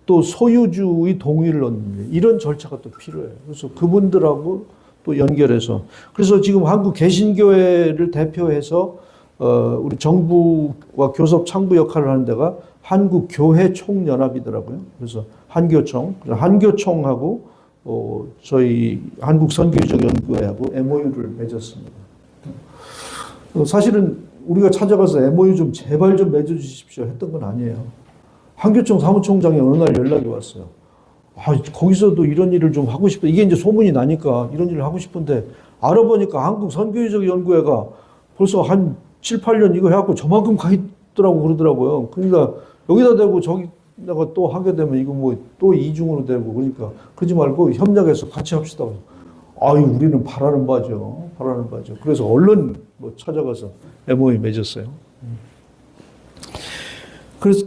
또 소유주의 동의를 얻는 일, 이런 절차가 또 필요해요. 그래서 그분들하고 또 연결해서. 그래서 지금 한국 개신교회를 대표해서 우리 정부와 교섭 창구 역할을 하는 데가 한국교회총연합이더라고요. 그래서 한교총하고 저희 한국선교유적연구회하고 MOU를 맺었습니다. 사실은 우리가 찾아가서 MOU 좀 제발 좀 맺어주십시오 했던 건 아니에요. 한교총 사무총장이 어느 날 연락이 왔어요. 거기서도 이런 일을 좀 하고 싶다. 이게 이제 소문이 나니까 이런 일을 하고 싶은데 알아보니까 한국선교유적연구회가 벌써 한 7, 8년 이거 해갖고 저만큼 가 있더라고 그러더라고요. 그러니까 여기다 대고 저기다가 또 하게 되면 이거 뭐 또 이중으로 되고 그러니까 그러지 말고 협력해서 같이 합시다. 우리는 바라는 바죠. 그래서 얼른 뭐 찾아가서 MOU 맺었어요.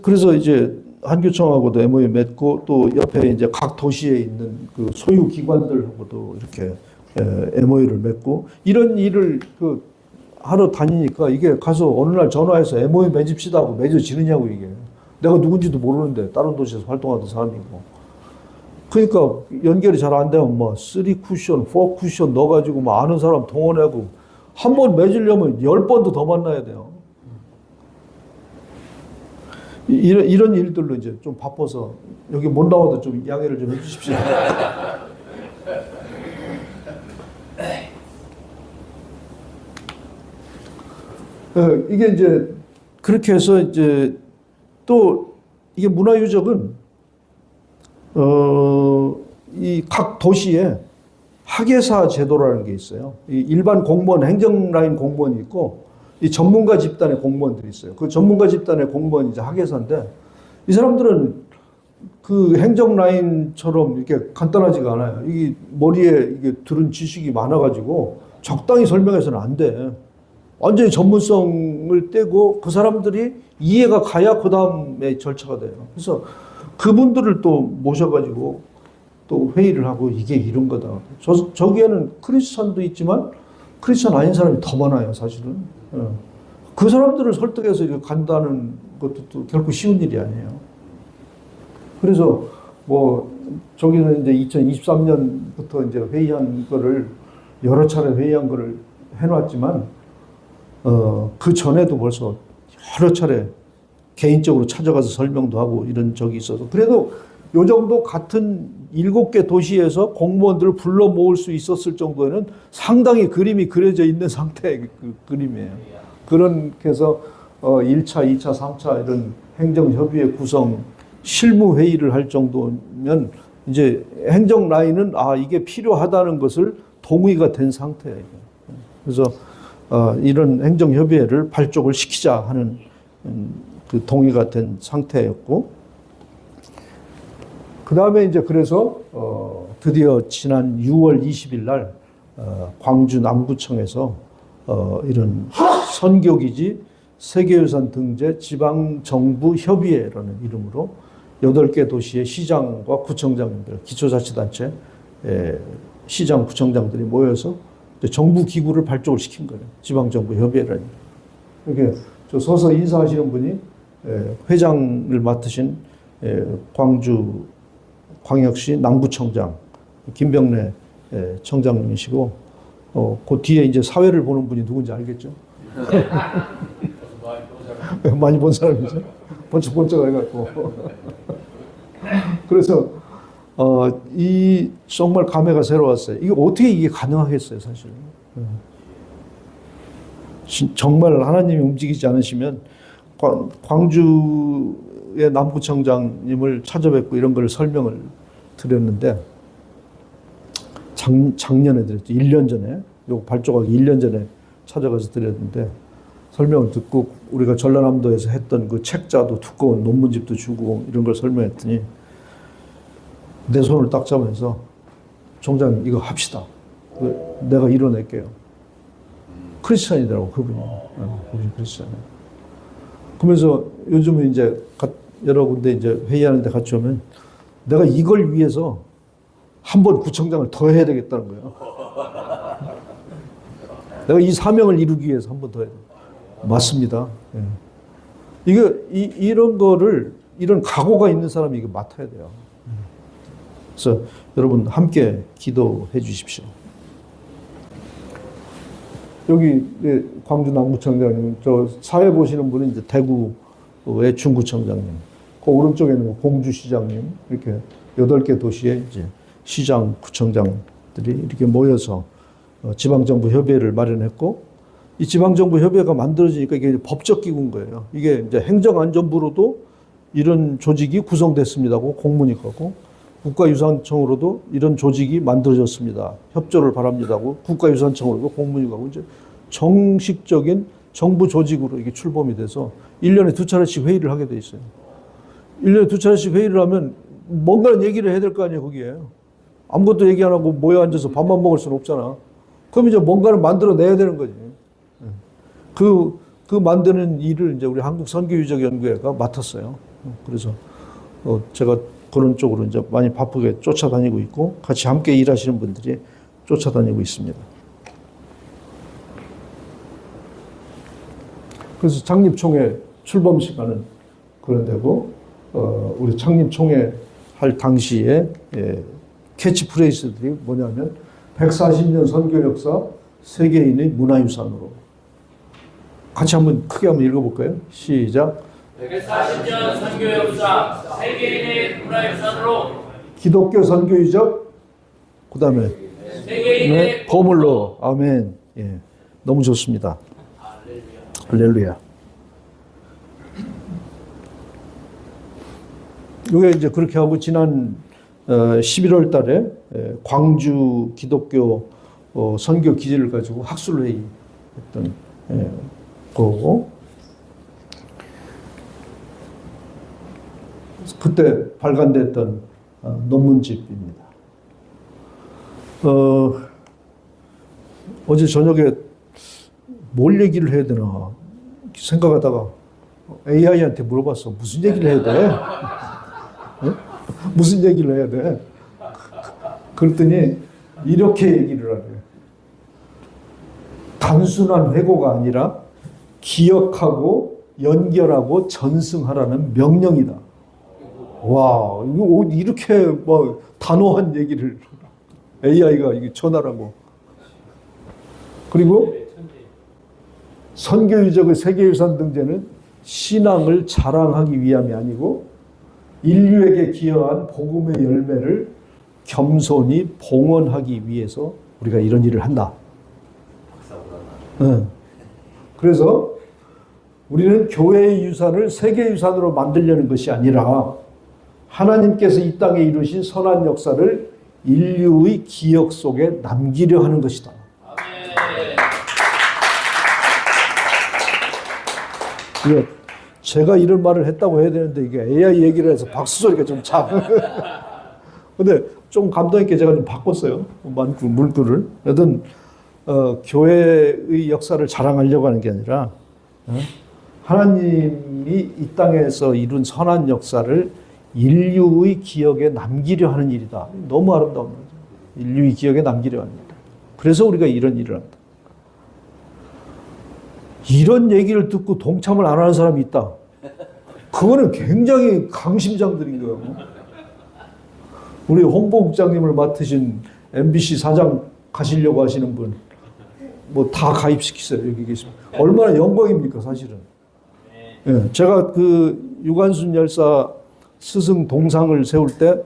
그래서 이제 한교총하고도 MOU 맺고 또 옆에 이제 각 도시에 있는 그 소유 기관들하고도 이렇게 MOU를 맺고 이런 일을 하러 다니니까 이게 가서 어느 날 전화해서 MOU 맺읍시다 하고 맺어지느냐고 이게. 내가 누군지도 모르는데 다른 도시에서 활동하던 사람이고. 그러니까 연결이 잘 안 되면 뭐 3쿠션, 4쿠션 넣어가지고 뭐 아는 사람 동원하고 한 번 맺으려면 10번도 더 만나야 돼요. 이런 일들로 이제 좀 바빠서 여기 못 나와도 좀 양해를 좀 해주십시오. 이게 이제 그렇게 해서 이제 또 이게 문화유적은 이 각 도시에 학예사 제도라는 게 있어요. 이 일반 공무원, 행정 라인 공무원이 있고 이 전문가 집단의 공무원들이 있어요. 그 전문가 집단의 공무원이 이제 학예사인데 이 사람들은 그 행정 라인처럼 이렇게 간단하지가 않아요. 이 머리에 이게 들은 지식이 많아가지고 적당히 설명해서는 안 돼. 완전히 전문성을 떼고 그 사람들이 이해가 가야 그 다음에 절차가 돼요. 그래서 그분들을 또 모셔가지고 또 회의를 하고 이게 이런 거다. 저기에는 크리스찬도 있지만 크리스찬 아닌 사람이 더 많아요, 사실은. 그 사람들을 설득해서 이렇게 간다는 것도 또 결코 쉬운 일이 아니에요. 그래서 뭐 저기는 이제 2023년부터 이제 회의한 거를 여러 차례 회의한 거를 해놨지만 그 전에도 벌써 여러 차례 개인적으로 찾아가서 설명도 하고 이런 적이 있어서 그래도 요 정도 같은 7개 도시에서 공무원들을 불러 모을 수 있었을 정도에는 상당히 그림이 그려져 있는 상태의 그 그림이에요. 그렇게 해서 1차, 2차, 3차 이런 행정협의회 구성 실무회의를 할 정도면 이제 행정 라인은 이게 필요하다는 것을 동의가 된 상태예요. 그래서 이런 행정협의회를 발족을 시키자 하는 그 동의가 된 상태였고 그 다음에 이제 그래서 드디어 지난 6월 20일 날 광주 남구청에서 이런 선교기지 세계유산 등재 지방정부협의회라는 이름으로 8개 도시의 시장과 구청장들, 기초자치단체 시장, 구청장들이 모여서 정부 기구를 발족을 시킨 거예요. 지방정부협의회라는. 이렇게 저 서서 인사하시는 분이 회장을 맡으신 광주 광역시 남구청장 김병래 청장님이시고 그 뒤에 이제 사회를 보는 분이 누군지 알겠죠? 많이 본 사람이죠. 번쩍번쩍 해갖고 그래서 이 정말 감회가 새로웠어요. 이게 어떻게 이게 가능하겠어요, 사실. 정말 하나님이 움직이지 않으시면 광주의 남구청장님을 찾아뵙고 이런 걸 설명을 드렸는데 작년에 드렸죠. 1년 전에 요 발족하기 1년 전에 찾아가서 드렸는데 설명을 듣고 우리가 전라남도에서 했던 그 책자도 두꺼운 논문집도 주고 이런 걸 설명했더니 내 손을 딱 잡으면서 총장님 이거 합시다. 내가 이뤄낼게요. 크리스찬이더라고 그분이. 그분이 크리스찬이에요. 그러면서 요즘은 이제 여러 군데 이제 회의하는데 같이 오면 내가 이걸 위해서 한 번 구청장을 더 해야 되겠다는 거예요. 내가 이 사명을 이루기 위해서 한 번 더 해야 돼. 맞습니다. 이런 거를 이런 각오가 있는 사람이 이거 맡아야 돼요. 그래서 여러분 함께 기도해 주십시오. 여기 광주 남구청장님, 저 사회 보시는 분은 이제 대구의 중구청장님, 그 오른쪽에는 공주시장님, 이렇게 8개 도시의 이제 시장, 구청장들이 이렇게 모여서 지방정부 협의회를 마련했고, 이 지방정부 협의회가 만들어지니까 이게 법적 기구인 거예요. 이게 이제 행정안전부로도 이런 조직이 구성됐습니다고 공문이 가고, 국가유산청으로도 이런 조직이 만들어졌습니다. 협조를 바랍니다고 국가유산청으로도 공문이 가고 이제 정식적인 정부 조직으로 이게 출범이 돼서 1년에 2차례씩 회의를 하게 돼 있어요. 1년에 2차례씩 회의를 하면 뭔가는 얘기를 해야 될 거 아니에요, 거기에. 아무것도 얘기 안 하고 모여 앉아서 밥만 먹을 수는 없잖아. 그럼 이제 뭔가를 만들어내야 되는 거지. 그 만드는 일을 이제 우리 한국선교유적연구회가 맡았어요. 그래서 제가 그런 쪽으로 이제 많이 바쁘게 쫓아다니고 있고 같이 함께 일하시는 분들이 쫓아다니고 있습니다. 그래서 창립총회 출범 시간은 그런 데고 우리 창립총회 할 당시에 캐치프레이즈들이 뭐냐면 140년 선교 역사 세계인의 문화유산으로 같이 한번 크게 한번 읽어볼까요? 시작. 140년 선교 역사 세계인의 문화유산으로 기독교 선교유적 그다음에 세계인의 보물로 아멘. 예, 너무 좋습니다. 할렐루야. 이게 이제 그렇게 하고 지난 11월 달에 광주 기독교 선교 기지를 가지고 학술회의 했던 거고 그때 발간됐던 논문집입니다. 어제 저녁에 뭘 얘기를 해야 되나 생각하다가 AI한테 물어봤어. 무슨 얘기를 해야 돼? 무슨 얘기를 해야 돼? 그랬더니 이렇게 얘기를 하래. 단순한 회고가 아니라 기억하고 연결하고 전승하라는 명령이다. 와, 이거 이렇게 뭐 단호한 얘기를 AI가 이게 전하라고. 그리고 선교유적의 세계유산 등재는 신앙을 자랑하기 위함이 아니고 인류에게 기여한 복음의 열매를 겸손히 봉헌하기 위해서 우리가 이런 일을 한다. 그래서 우리는 교회의 유산을 세계유산으로 만들려는 것이 아니라 하나님께서 이 땅에 이루신 선한 역사를 인류의 기억 속에 남기려 하는 것이다. 이게 제가 이런 말을 했다고 해야 되는데 이게 AI 얘기를 해서 박수 소리가 좀 작. 근데 좀 감동 있게 제가 좀 바꿨어요. 물들을. 여튼 교회의 역사를 자랑하려고 하는 게 아니라 하나님이 이 땅에서 이룬 선한 역사를 인류의 기억에 남기려 하는 일이다. 너무 아름다운 거죠. 인류의 기억에 남기려 하는 일. 그래서 우리가 이런 일을 한다. 이런 얘기를 듣고 동참을 안 하는 사람이 있다. 그거는 굉장히 강심장들인 거예요. 우리 홍보국장님을 맡으신 MBC 사장 가시려고 하시는 분, 뭐 다 가입시키세요. 여기 계시면. 얼마나 영광입니까, 사실은. 예, 제가 그 유관순 열사 스승 동상을 세울 때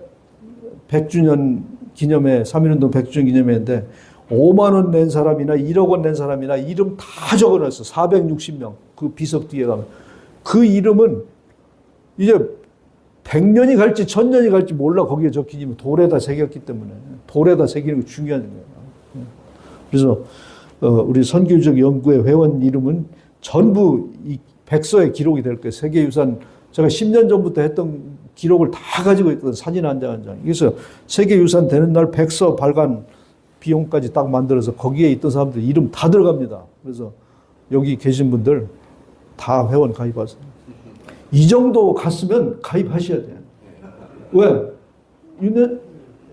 100주년 기념회, 3.1운동 100주년 기념회인데 5만 원 낸 사람이나 1억 원 낸 사람이나 이름 다 적어놨어. 460명. 그 비석 뒤에 가면. 그 이름은 이제 100년이 갈지 1000년이 갈지 몰라. 거기에 적히지만 돌에다 새겼기 때문에. 돌에다 새기는 게 중요한 거예요. 그래서 우리 선교적 연구의 회원 이름은 전부 이 백서에 기록이 될 거예요. 세계유산 제가 10년 전부터 했던 기록을 다 가지고 있거든. 사진 한 장 한 장. 그래서 세계유산 되는 날 백서 발간 비용까지 딱 만들어서 거기에 있던 사람들 이름 다 들어갑니다. 그래서 여기 계신 분들 다 회원 가입하세요. 이 정도 갔으면 가입하셔야 돼요. 왜?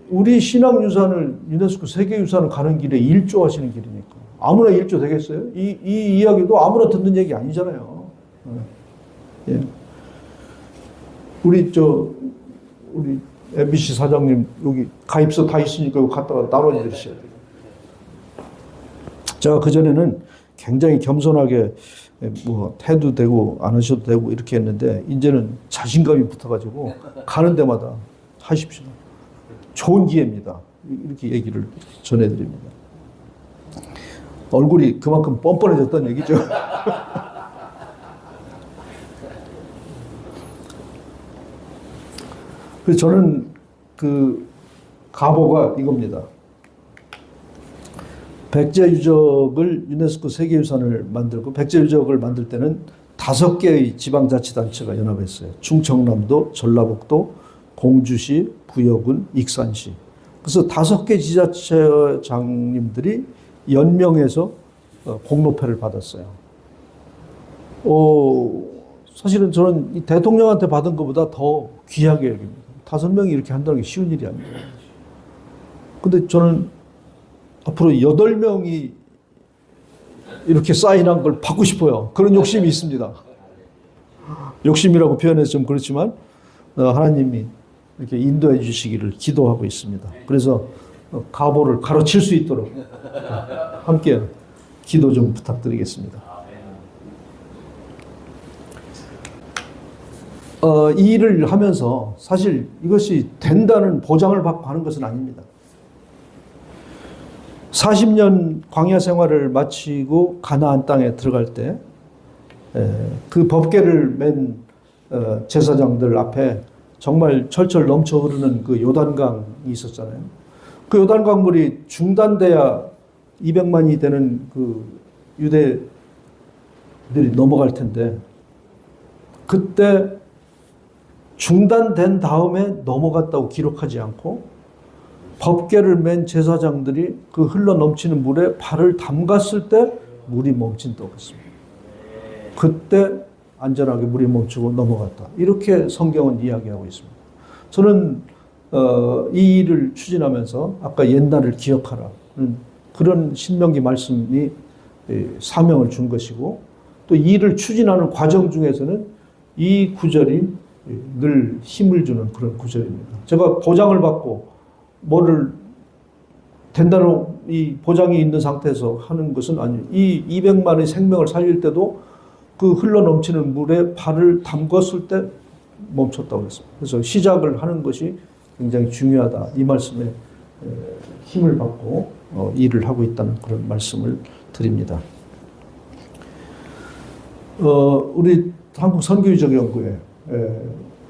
우리 신앙유산을 유네스코 세계유산을 가는 길에 일조하시는 길이니까. 아무나 일조 되겠어요? 이 이야기도 아무나 듣는 얘기 아니잖아요. 예. 우리 MBC 사장님 여기 가입서 다 있으니까 이거 갖다가 나눠드리셔야 돼요. 제가 그전에는 굉장히 겸손하게 뭐 해도 되고 안 하셔도 되고 이렇게 했는데 이제는 자신감이 붙어가지고 가는 데마다 하십시오. 좋은 기회입니다. 이렇게 얘기를 전해드립니다. 얼굴이 그만큼 뻔뻔해졌다는 얘기죠. 그래서 저는 그 가보가 이겁니다. 백제유적을 유네스코 세계유산을 만들고 백제유적을 만들 때는 5개의 지방자치단체가 연합했어요. 충청남도, 전라북도, 공주시, 부여군, 익산시. 그래서 5개 지자체장님들이 연명해서 공로패를 받았어요. 사실은 저는 이 대통령한테 받은 것보다 더 귀하게 여깁니다. 5명이 이렇게 한다는 게 쉬운 일이 아니에요. 근데 저는 앞으로 8명이 이렇게 사인한 걸 받고 싶어요. 그런 욕심이 있습니다. 욕심이라고 표현해서 좀 그렇지만 하나님이 이렇게 인도해 주시기를 기도하고 있습니다. 그래서 가보를 가로칠 수 있도록 함께 기도 좀 부탁드리겠습니다. 이 일을 하면서 사실 이것이 된다는 보장을 받고 하는 것은 아닙니다. 40년 광야 생활을 마치고 가나안 땅에 들어갈 때 그 법궤를 맨 제사장들 앞에 정말 철철 넘쳐 흐르는 그 요단강이 있었잖아요. 그 요단강 물이 중단돼야 200만이 되는 그 유대들이 넘어갈 텐데 그때 중단된 다음에 넘어갔다고 기록하지 않고 법궤를 맨 제사장들이 그 흘러 넘치는 물에 발을 담갔을 때 물이 멈춘다고 했습니다. 그때 안전하게 물이 멈추고 넘어갔다. 이렇게 성경은 이야기하고 있습니다. 저는 이 일을 추진하면서 아까 옛날을 기억하라 그런 신명기 말씀이 사명을 준 것이고 또 이 일을 추진하는 과정 중에서는 이 구절이 늘 힘을 주는 그런 구절입니다. 제가 보장을 받고 뭐를 된다는 이 보장이 있는 상태에서 하는 것은 아니에요. 이 200만의 생명을 살릴 때도 그 흘러 넘치는 물에 발을 담궜을 때 멈췄다고 했습니다. 그래서 시작을 하는 것이 굉장히 중요하다. 이 말씀에 힘을 받고 일을 하고 있다는 그런 말씀을 드립니다. 우리 한국선교유적연구회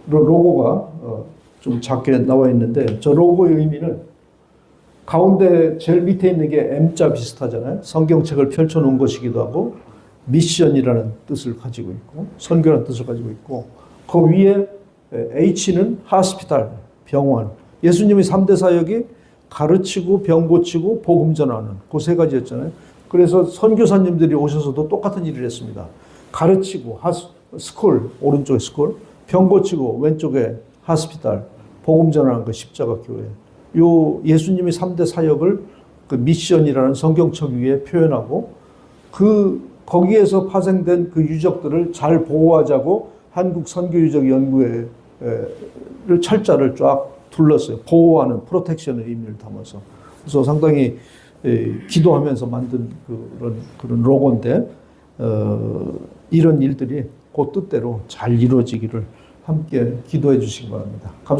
로고가 좀 작게 나와 있는데 저 로고의 의미는 가운데 제일 밑에 있는 게 M자 비슷하잖아요. 성경책을 펼쳐놓은 것이기도 하고 미션이라는 뜻을 가지고 있고 선교라는 뜻을 가지고 있고 그 위에 H는 하스피탈, 병원. 예수님의 3대 사역이 가르치고 병 고치고 복음 전하는 그 세 가지였잖아요. 그래서 선교사님들이 오셔서도 똑같은 일을 했습니다. 가르치고 스쿨, 오른쪽에 스쿨, 병 고치고 왼쪽에 하스피탈, 복음 전하는 그 십자가 교회. 요 예수님의 3대 사역을 그 미션이라는 성경책 위에 표현하고 거기에서 파생된 그 유적들을 잘 보호하자고 한국선교유적연구회를 철자를 쫙 둘렀어요. 보호하는 프로텍션의 의미를 담아서. 그래서 상당히 기도하면서 만든 그런 로고인데 이런 일들이 그 뜻대로 잘 이루어지기를 함께 기도해 주시기 바랍니다. 감사합니다.